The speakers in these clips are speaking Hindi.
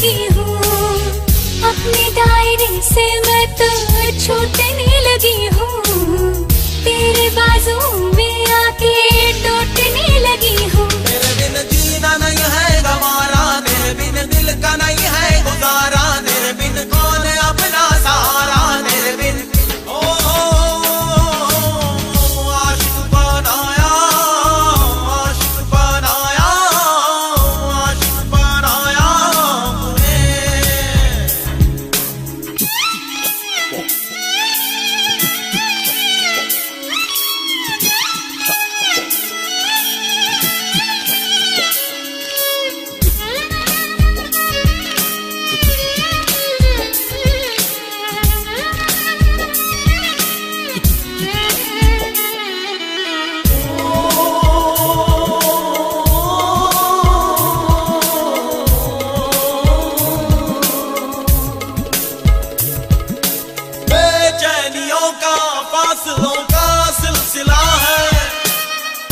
लगी हूँ, अपने दायरे से मैं तो छूटने लगी हूँ, तेरे बाजू में आके टूटने लगी हूँ। तेरे बिन जीना नहीं है गवारा, तेरे बिन दिल का नहीं है गुजारा, तेरे बिन कौन अपना सहारा, तेरे बिन आशिक बनाया, आशिक बनाया, आशिक बनाया मुझे। बेचैनियों का फासलों का सिलसिला है,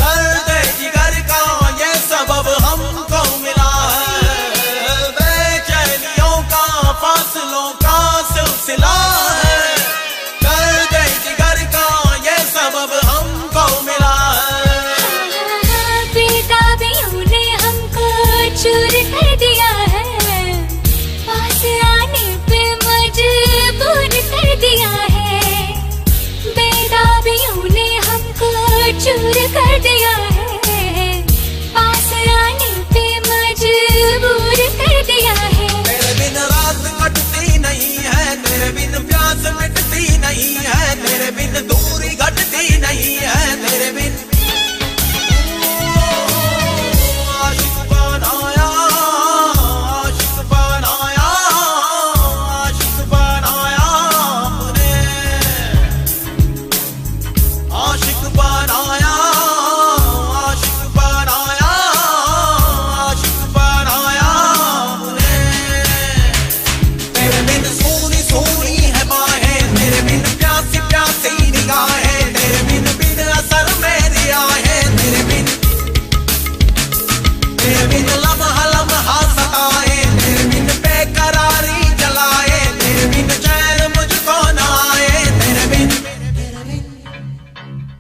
दर्द जिगर का ये सबब हमको मिला है। बेचैनियों का फासलों का सिलसिला है, दर्द जिगर का ये सबब हमको मिला है। बेताबियों ने हमको चूर कर दिया है, पास आने पे मजबूर कर दिया है। बेताबियों ने हमको चूर कर दिया है, पास आने पे मजबूर कर दिया है। तेरे बिन रात कटती नहीं है, तेरे बिन प्यास मिटती नहीं है, तेरे बिन दूरी घटती नहीं है, तेरे बिन आशिक बनाया, आशिक बनाया, आशिक बनाया मुझे। आशिक बनाया, आशिक बनाया, आशिक बनाया मुझे। तेरे बिन सोनी सोनी है बाहें, तेरे बिन प्यासी प्यासी निगाहें, तेरे बिन असर मेरी आहें, तेरे बिन लम्हा लम्हा सताए, तेरे बिन बेकरारी जलाए, तेरे बिन चैन मुझको न आए, तेरे बिन तेरे बिन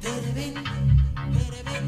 तेरे बिन तेरे बिन।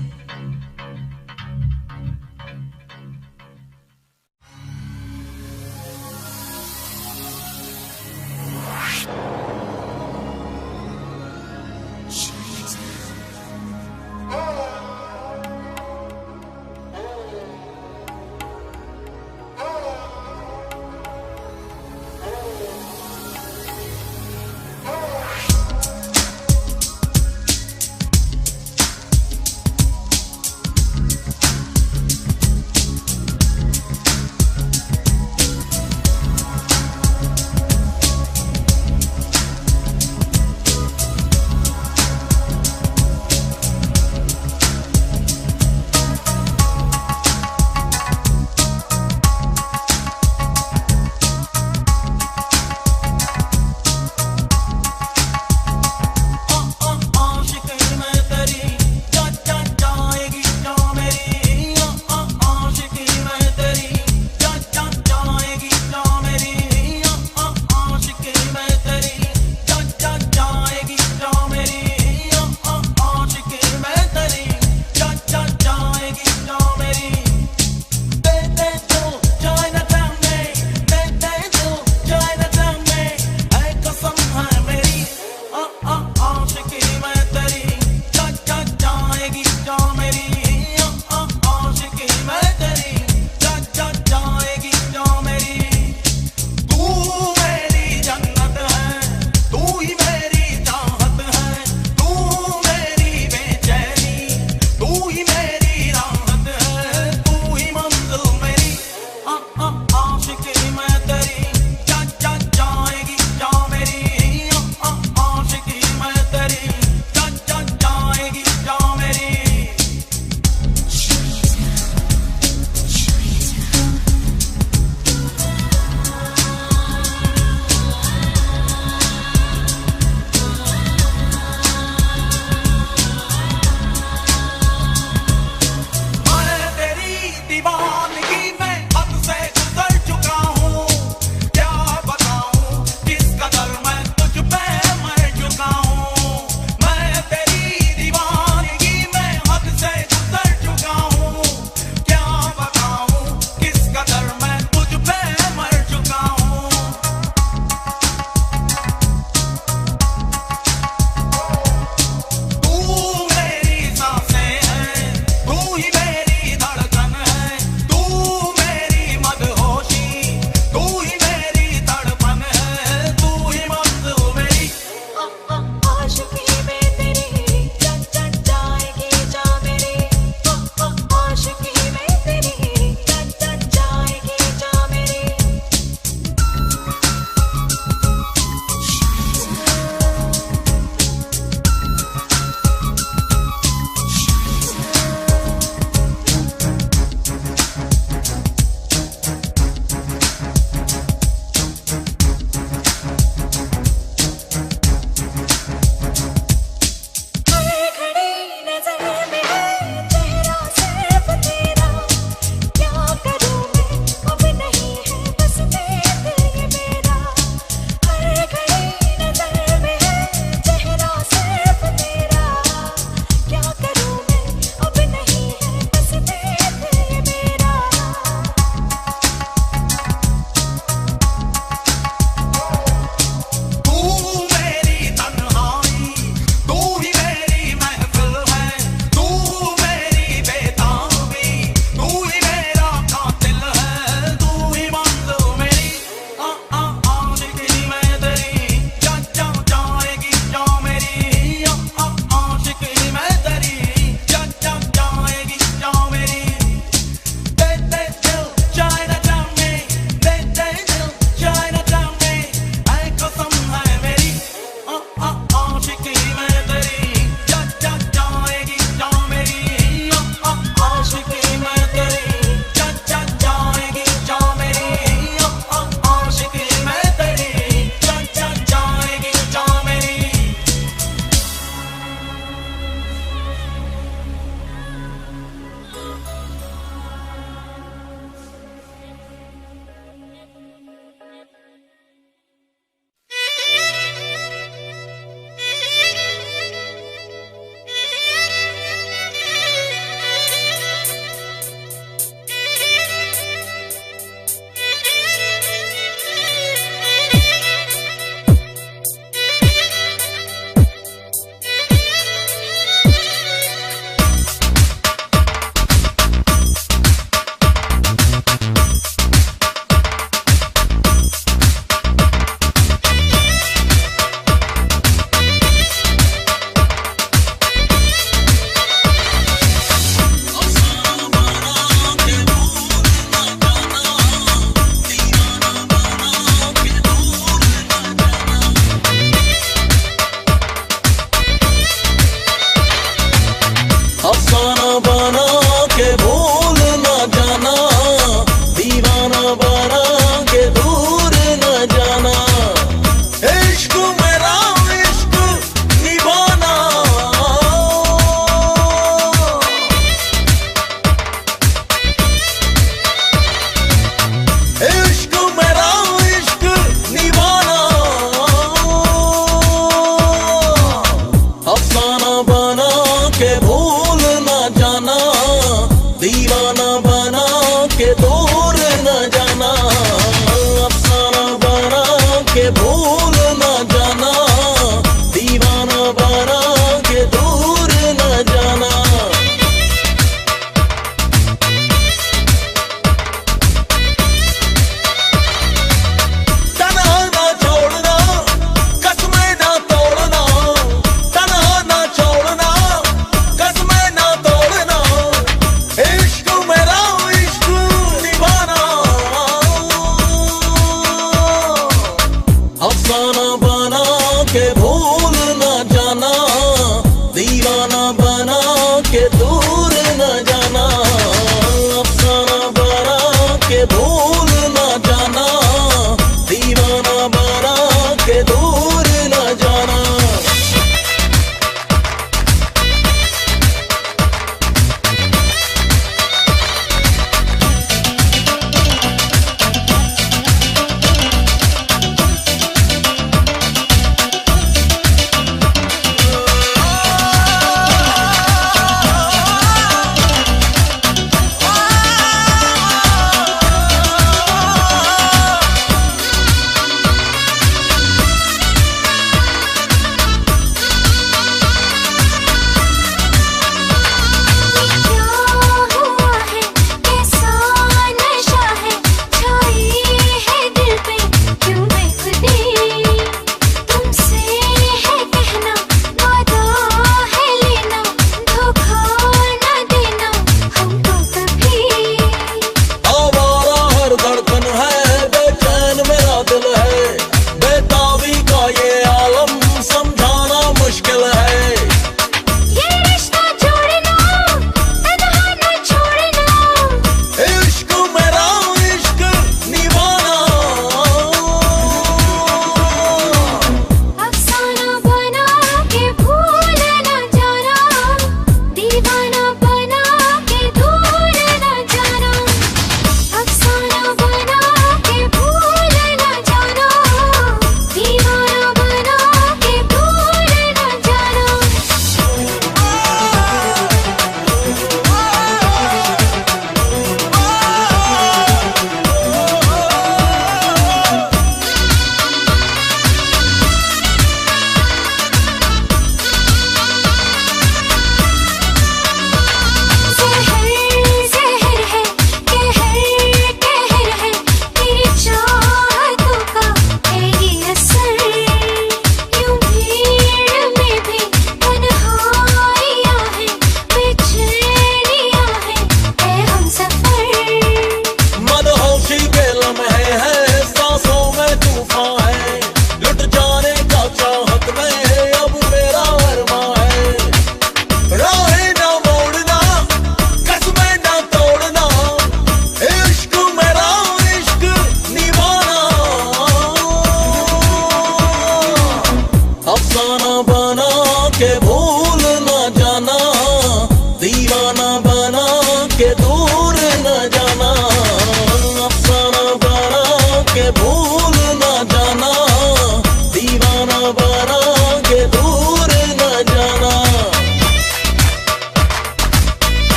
दीवानगी में हद से गुजर चुका हूँ।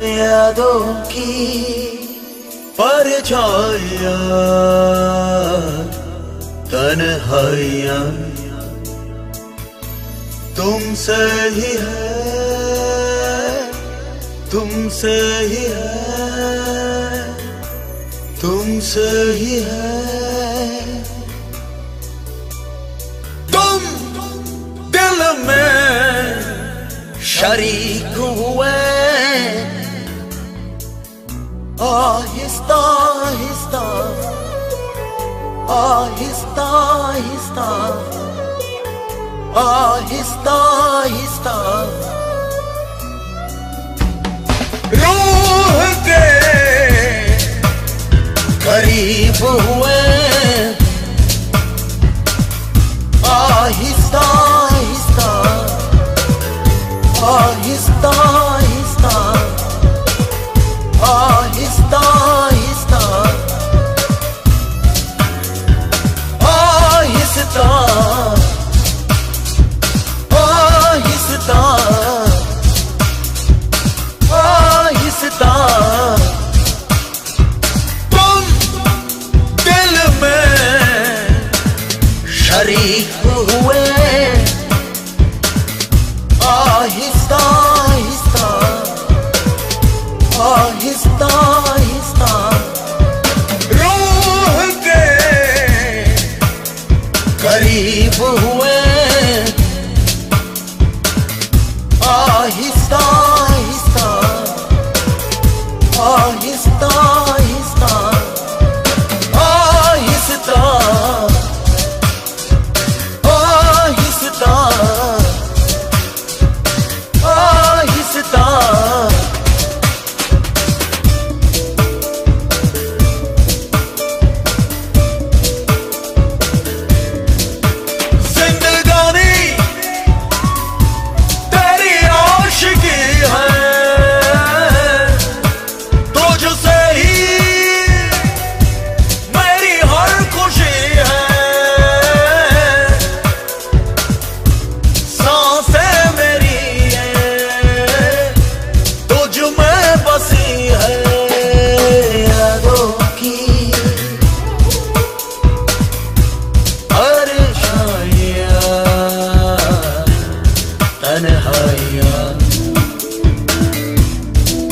यादों की परछाइयां तन्हाइयां तुमसे ही है, तुमसे ही है, तुमसे ही है। तुम दिल में शरीक हुए, आहिस्ता आहिस्ता आहिस्ता आहिस्ता आहिस्ता आहिस्ता रूह के करीब हुए, आहिस्ता आहिस्ता आहिस्ता आहिस्ता आहिस्ता आहिस्ता आहिस्ता आहिस्ता आहिस्ता तुम दिल में शरीक हुए, आहिस्ता आहिस्ता आहिस्ता आहिस्ता रूह के करीब हुए, आहिस्ता आहिस्ता आहिस्ता आहिस्ता आहिस्ता आहिस्ता आहिस्ता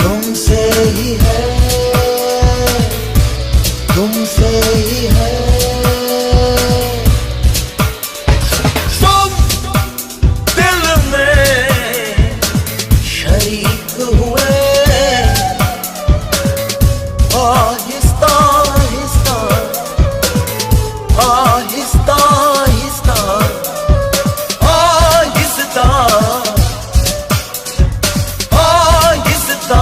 तुमसे ही है, तुमसे ही है। तुम दिल में शरीक हुए, आहिस्ता आहिस्ता आहिस्ता आहिस्ता आहिस्ता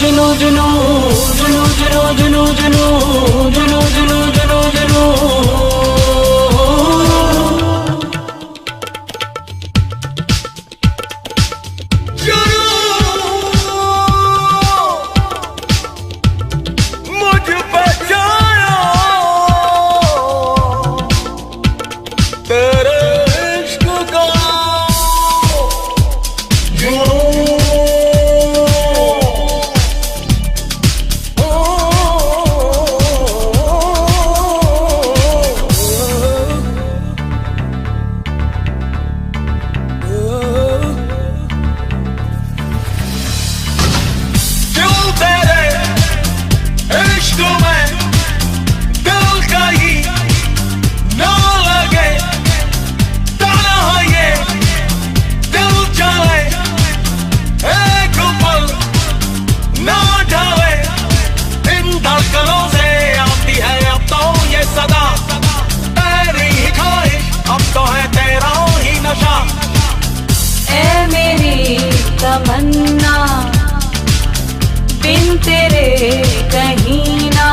जुनू जुनू जुनू जुनू जुनू जुनू जुनू जुनू जुनू जुनू मुझ पे जाया तेरे इश्क का क्यों तेरे इश्क में दिल कहीं ना लगे ताना ये दिल चले एक पल ना ढले इन धड़कनों से आती है अब तो ये सदा तेरी ही ख्वाहिश अब तो है तेरा ही नशा ए मेरी तमन्ना बिन तेरे कहीं ना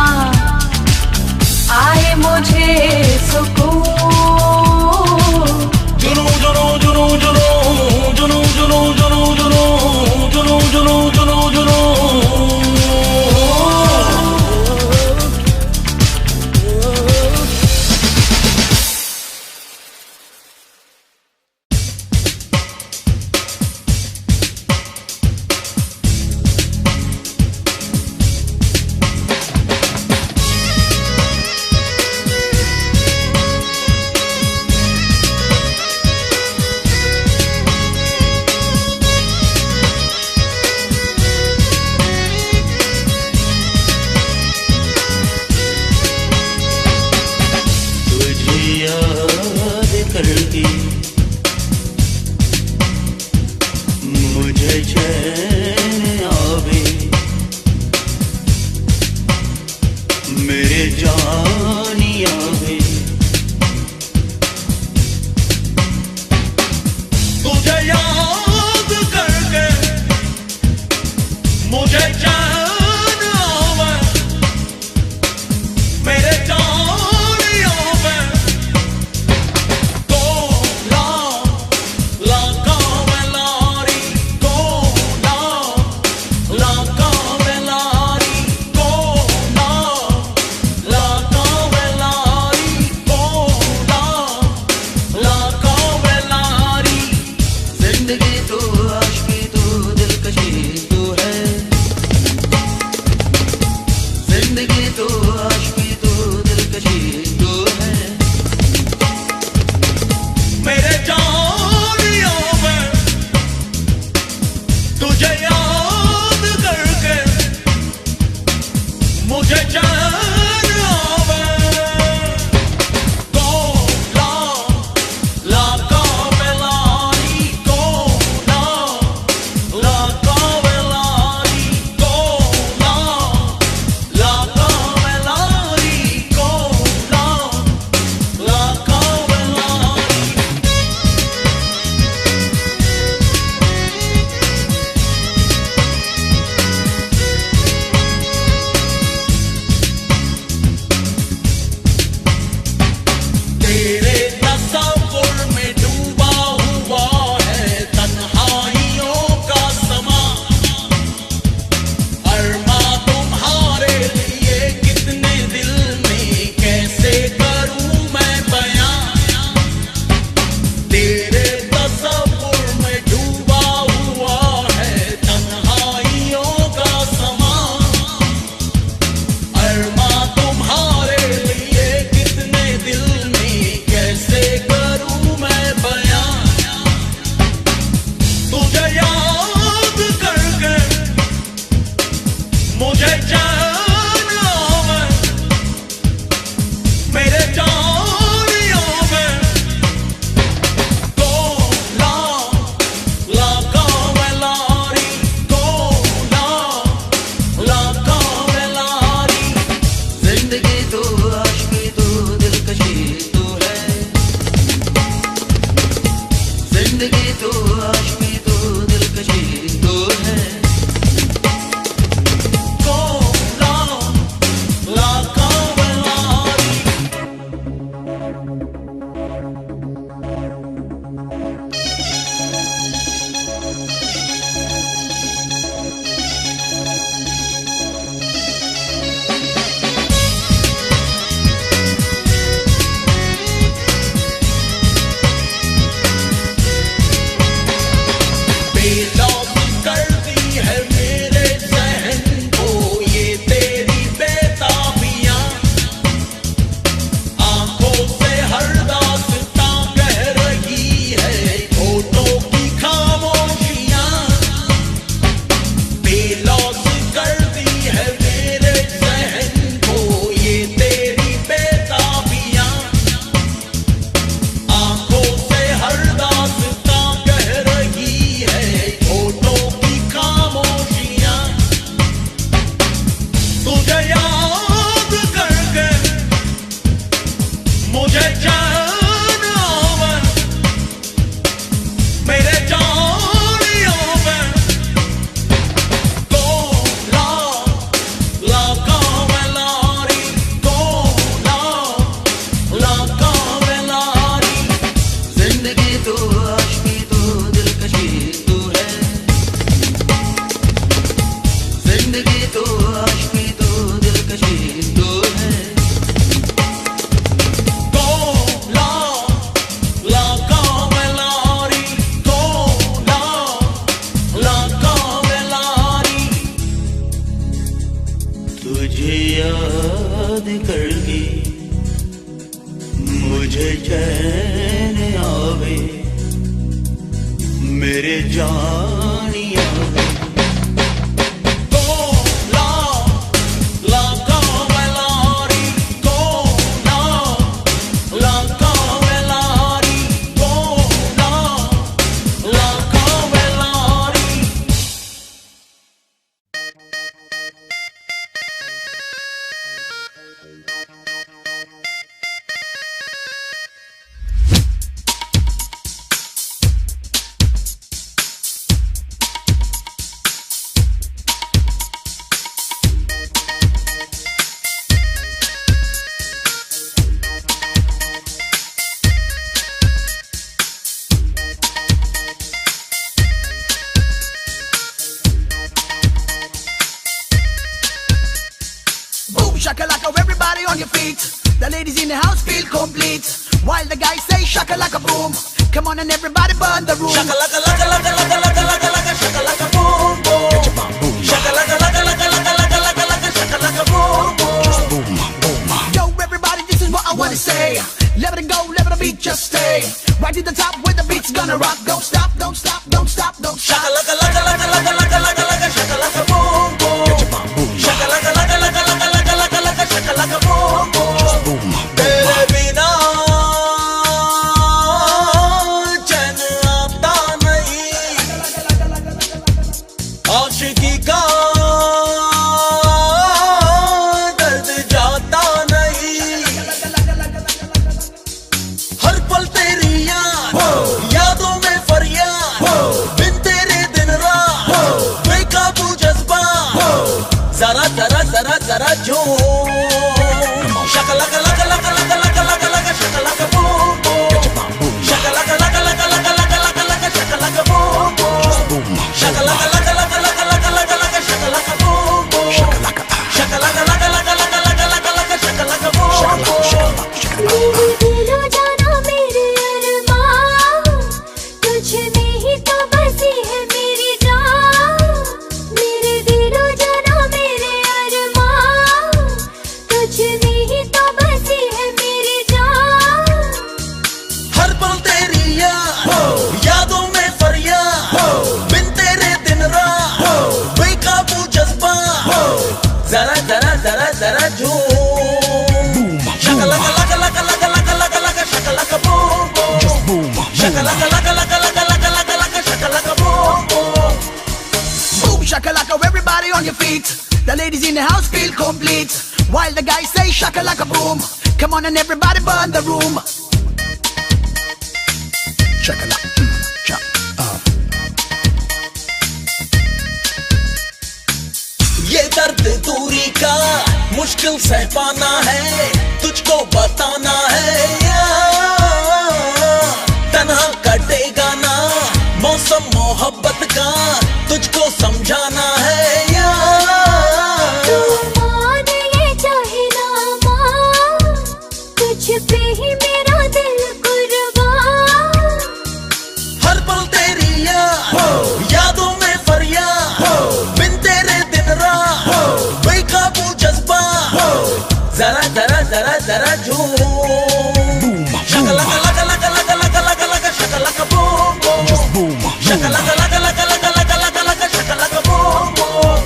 आए मुझे सुकून जुनू जुनू जुनू जुनू जुनू जुनू जुनू जुनू जुनू जुनू जुनू जुनू तुझे याद करके मुझे चैन आवे मेरे जानी आवे तुझे याद करके मुझे चैन आवे मेरे जानी आवे कोला लाका वेलारी कोला लाका वेलारी कोला लाका वेलारी कोला लाका वेलारी जिंदगी तो आशिकी तो दिलकशी तो है जिंदगी तो आशिकी तो दिलकशी तो है मेरे जानियों में तुझे याद करके मुझे चैन आवे कोला लाका वेलारी कोला लाका वेलारी कोला लाका वेलारी कोला लाका वेलारी याद करके मुझे चैन आवे मेरे जानिया Shakalaka, everybody on your feet. The ladies in the house feel complete. While the guys say shakalaka boom. Come on and everybody burn the room. Shakalaka, laka, laka, laka, laka, laka, laka, shakalaka boom, boom. Get your bum, boom. Shakalaka, laka, laka, laka, laka, laka, laka, shakalaka boom, boom. Just boom, boom. Yo, everybody, this is what I wanna say. Let it go, let the beat just stay. Right to the top where the beat's gonna rock. Don't stop, don't stop, don't stop, don't stop. Shakalaka, laka, laka, laka, laka, laka, laka, shakalaka boom, boom. Get your bum, boom. Shakalaka, laka, laka, laka, laka, laka, laka, shakalaka boom, boom. Just boom, boom. तेरे बिना चैन आता नहीं, आशिकी का दर्द जाता नहीं। हर पल तेरी यादों में फरियाद, बिन तेरे दिन रात बेकाबू जज्बा, जरा जरा जरा जरा झूम। Shakalaka laka laka laka laka laka laka shakalaka boom boom. Shakalaka laka laka laka laka laka laka shakalaka boom boom. Shakalaka laka laka laka laka laka laka shakalaka boom boom. Shakalaka laka laka laka laka laka laka shakalaka boom boom. मेरे दिलो जाना मेरे अरमान, तुझ में ही तो बसी है मेरी जान। मेरे दिलो जाना मेरे अरमान, तुझ में ही तो बसी है मेरी जान। हर पल तेरी यादों में फरियाद, बिन तेरे दिन रात बेकाबू जज्बा, जरा जरा जरा जरा झूम। Shakalaka laka laka laka laka laka laka shakalaka boom boom. Just boom. Shakalaka laka laka laka laka laka laka shakalaka boom boom. Boom shakalaka, everybody on your feet. The ladies in the house feel complete. While the guys say shakalaka boom. Come on and everybody burn the room. Shakalaka, ये दर्द दूरी का मुश्किल सह पाना है, तुझको बताना है यार। तन्हा कटेगा ना मौसम मोहब्बत का, तुझको समझाना है यार। मान ये चाहे ना मान, तुझ पे ही मेरा दिल कुर्बान। हर पल तेरी यादों में फरियाद, बिन तेरे दिन रात बेकाबू जज्बा, जरा जरा जरा जरा झूम। Shakalaka laka laka laka laka laka laka shakalaka boom boom. Just boom. Shakalaka laka laka laka laka laka laka shakalaka boom boom.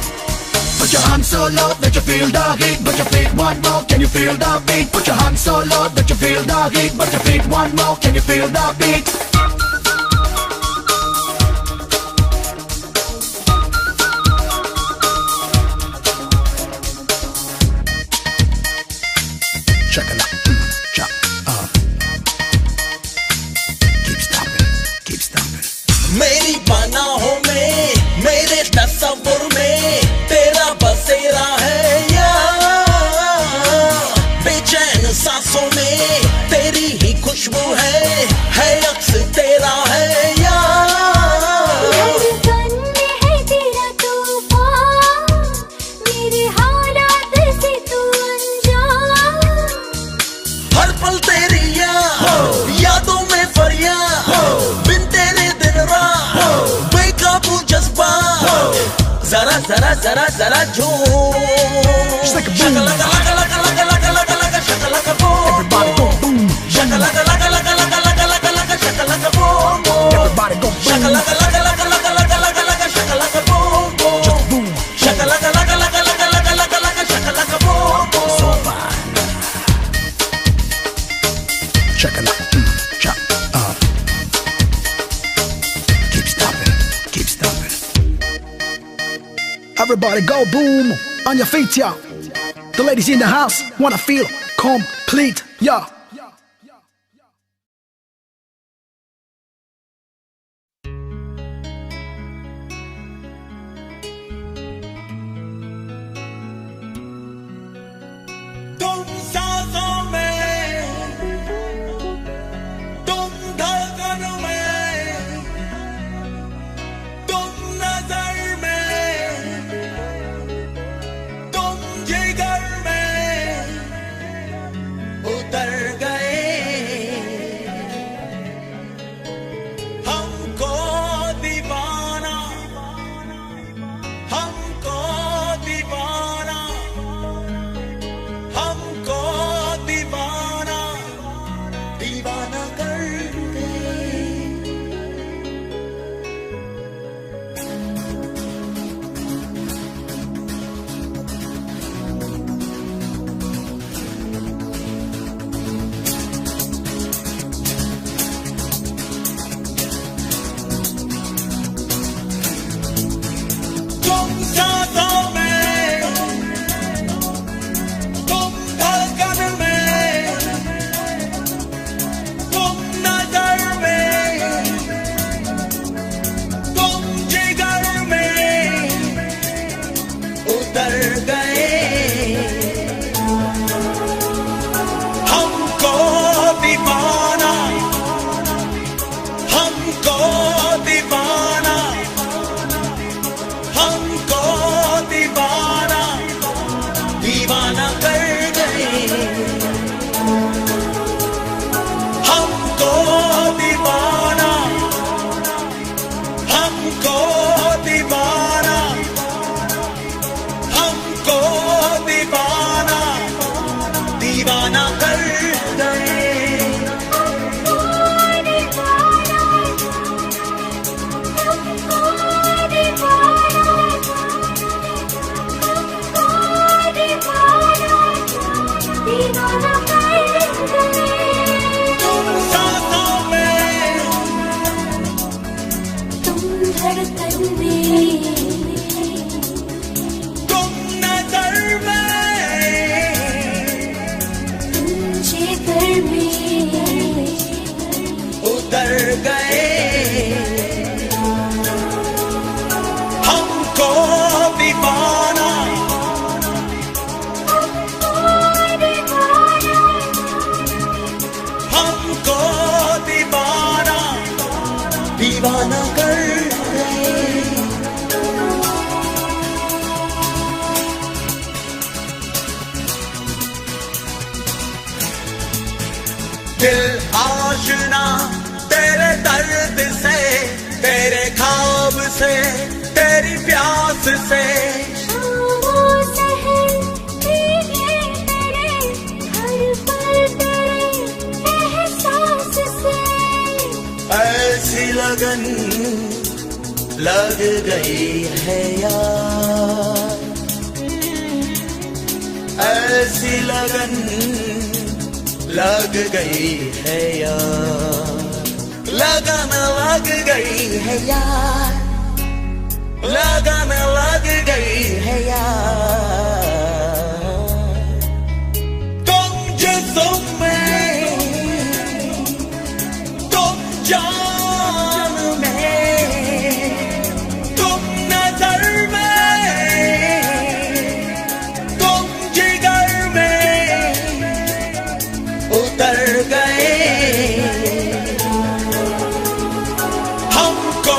Put your hands so low that you feel the heat, but your feet one more. Can you feel the beat? Put your hands so low that you feel the heat, but your feet one more. Can you feel the beat? मेरी पनाहों में, मेरे तस्वुर में तेरा बसेरा है यार। बेचैन सांसों में तेरी ही खुशबू है अक्स तेरा है यार। धड़कन में है तेरा तूफान, मेरे हालात से तू अनजान। हर पल तेरी यादों में फरियाद, बिन तेरे दिन रात बेकाबू जज्बा, जरा जरा जरा जरा झूम। Shakalaka laka laka laka laka Everybody go boom on your feet, yeah. The ladies in the house wanna feel complete, yeah. तुम सांसों में, तुम धड़कन में, तुम नजर में, तुम जिगर में उतर गए। हमको दीवाना, हमको दीवाना, हमको दीवाना, दीवाना कर गए। तुम सांसों में, तुम धड़कन में, तुम नजर में, तुम जिगर में उतर गए। हमको दीवाना, हमको दीवाना, हमको दीवाना, दीवाना कर गए। हमको दीवाना, हमको दीवाना, हमको दीवाना, दीवाना कर गए। तुम सांसों में, तुम धड़कन में, तुम नजर में, तुम जिगर में उतर गए। हमको दीवाना, हमको दीवाना, दीवाना कर गए। दिल आशना तेरे दर्द से, तेरे ख्वाब से, तेरी प्यास से, शामों सहर भीगे तेरे, हर पल तेरे एहसास से। ऐसी लगन लग गई है यार, ऐसी लगन लग गई है यार, लगन लग गई है यार, लगन लग गई है यार। तुम जिस्म में, तुम जान में, तुम नजर में, तुम जिगर में उतर गए। हमको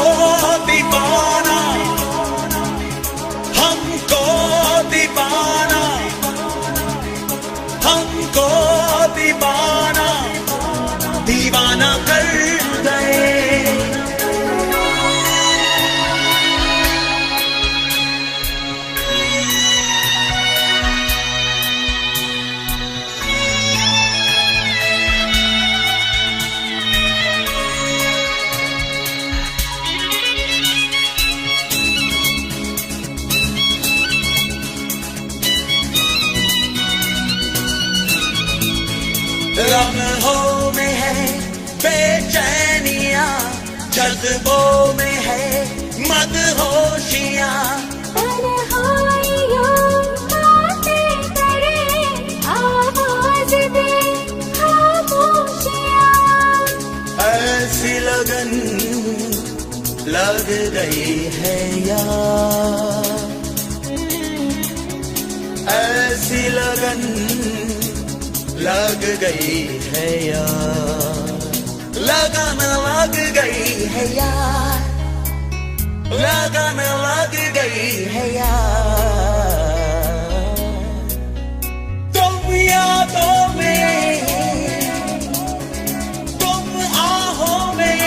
गई है यार, ऐसी लगन लग गई है यार, लगन लग गई है यार, लगन लग गई है यार। तुम यादों में, तुम आहों में,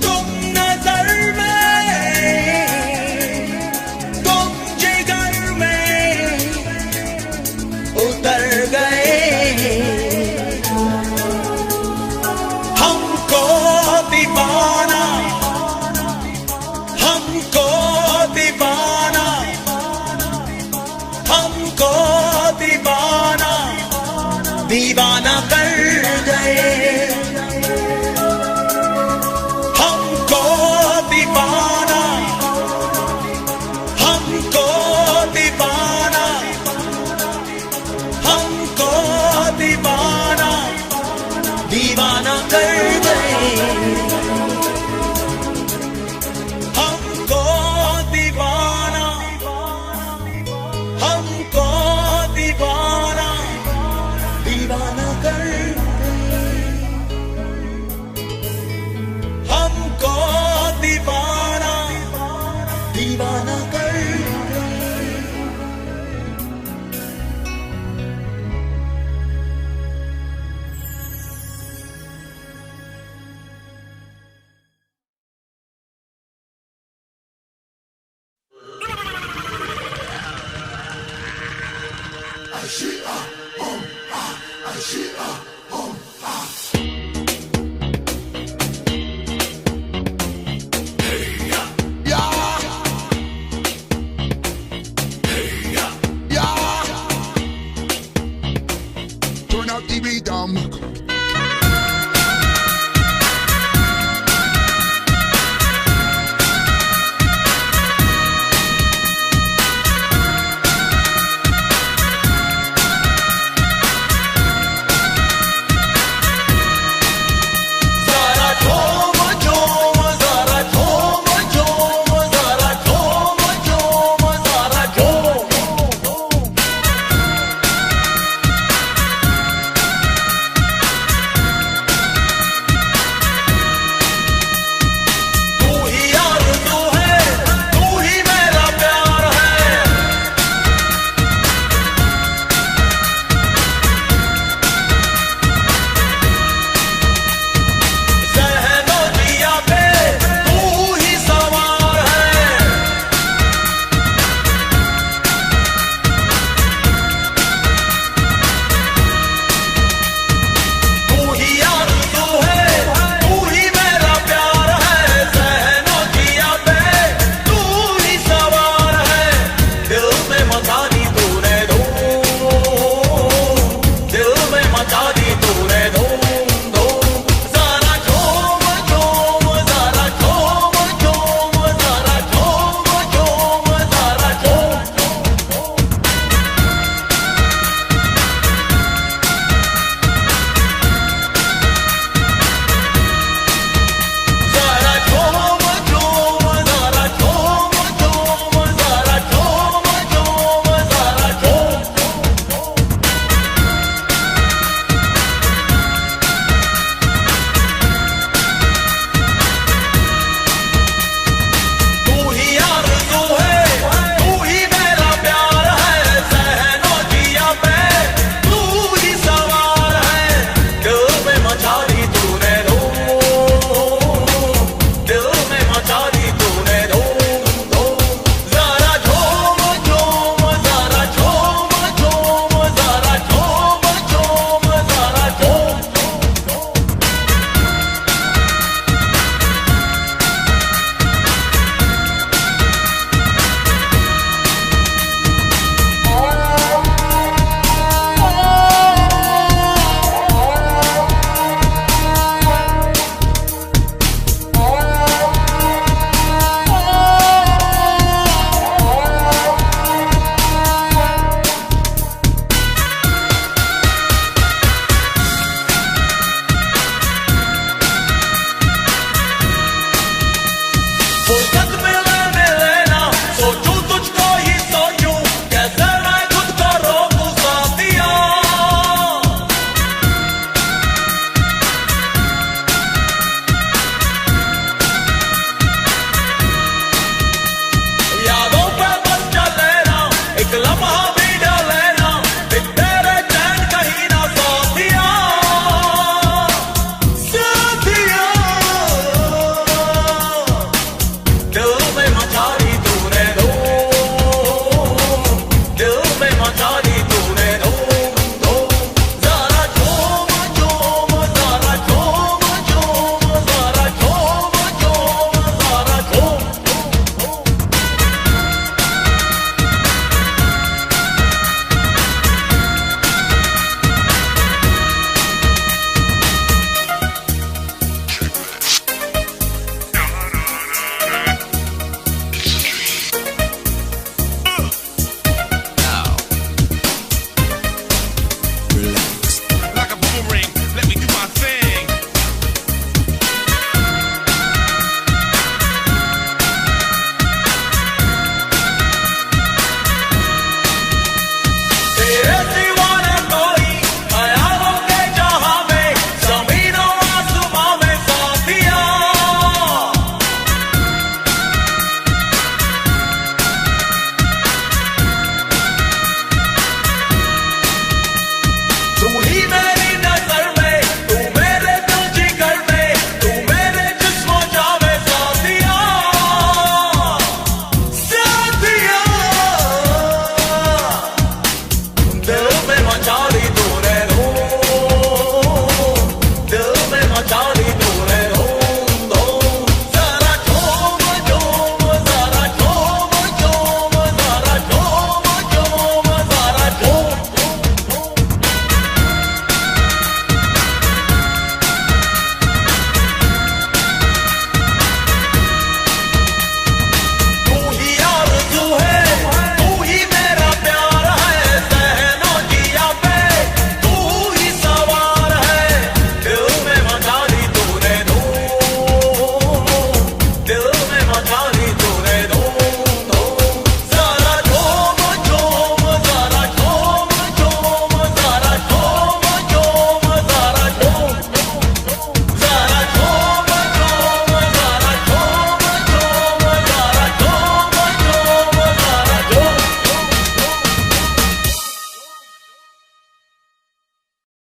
तुम नजर में, तुम जिगर में उतर गए। हमको दीवाना, हमको दीवाना, हमको दीवाना, दीवाना कर गए। हमको दीवाना, हमको दीवाना, हमको दीवाना, दीवाना कर गए। हमको दीवाना, हमको दीवाना, दीवाना कर गए। हमको दीवाना, दीवाना कर गए। Ashia,